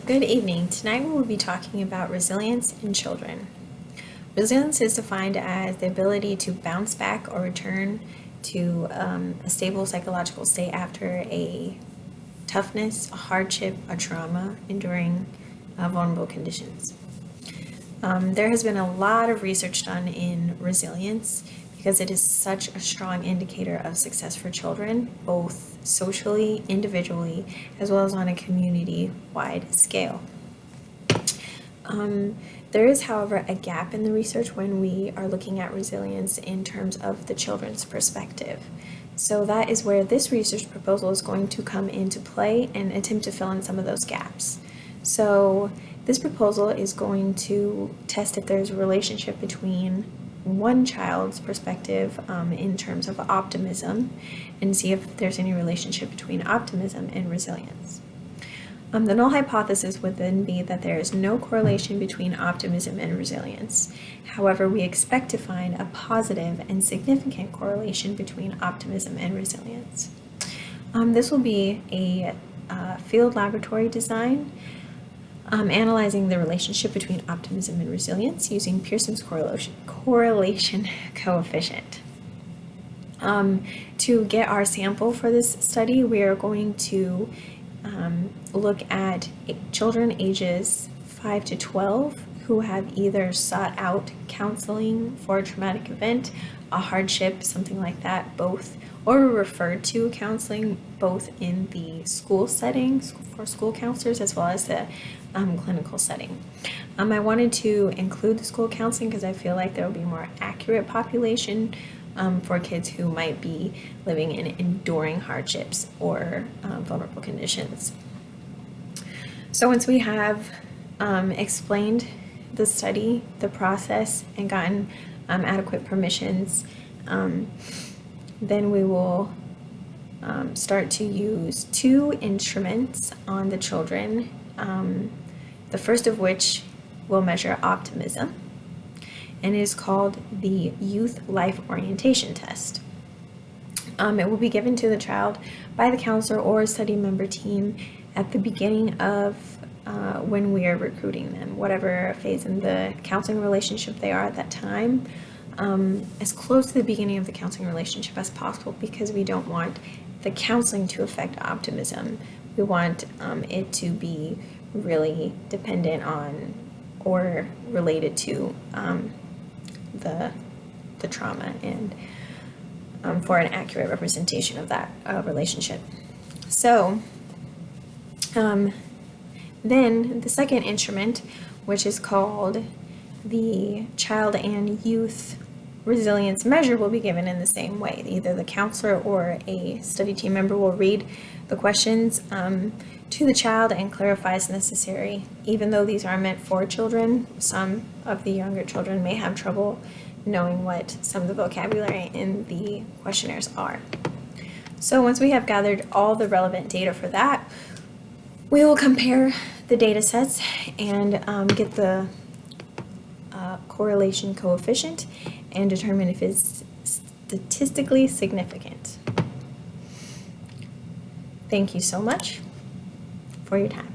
Good evening. Tonight we will be talking about resilience in children. Resilience is defined as the ability to bounce back or return to a stable psychological state after a toughness, a hardship, a trauma, enduring vulnerable conditions. There has been a lot of research done in resilience because it is such a strong indicator of success for children, both socially, individually, as well as on a community-wide scale. There is, however, a gap in the research when we are looking at resilience in terms of the children's perspective. So that is where this research proposal is going to come into play and attempt to fill in some of those gaps. So this proposal is going to test if there's a relationship between one child's perspective in terms of optimism and see if there's any relationship between optimism and resilience. The null hypothesis would then be that there is no correlation between optimism and resilience. However, we expect to find a positive and significant correlation between optimism and resilience. This will be a field laboratory design analyzing the relationship between optimism and resilience using Pearson's correlation coefficient. To get our sample for this study, we are going to look at children ages 5 to 12 who have either sought out counseling for a traumatic event, a hardship, something like that, both, or referred to counseling both in the school setting for school counselors as well as the clinical setting. I wanted to include the school counseling because I feel like there will be more accurate population for kids who might be living in enduring hardships or vulnerable conditions. So once we have explained the study, the process, and gotten adequate permissions, then we will start to use two instruments on the children, the first of which will measure optimism, and it is called the Youth Life Orientation Test. It will be given to the child by the counselor or study member team at the beginning of when we are recruiting them, whatever phase in the counseling relationship they are at that time, as close to the beginning of the counseling relationship as possible, because we don't want the counseling to affect optimism. We want it to be really dependent on or related to the trauma and for an accurate representation of that relationship. So then the second instrument, which is called the Child and Youth Resilience Measure, will be given in the same way. Either the counselor or a study team member will read the questions to the child and clarify as necessary. Even though these are meant for children, some of the younger children may have trouble knowing what some of the vocabulary in the questionnaires are. So once we have gathered all the relevant data for that, we will compare the data sets and get the correlation coefficient and determine if it's statistically significant. Thank you so much for your time.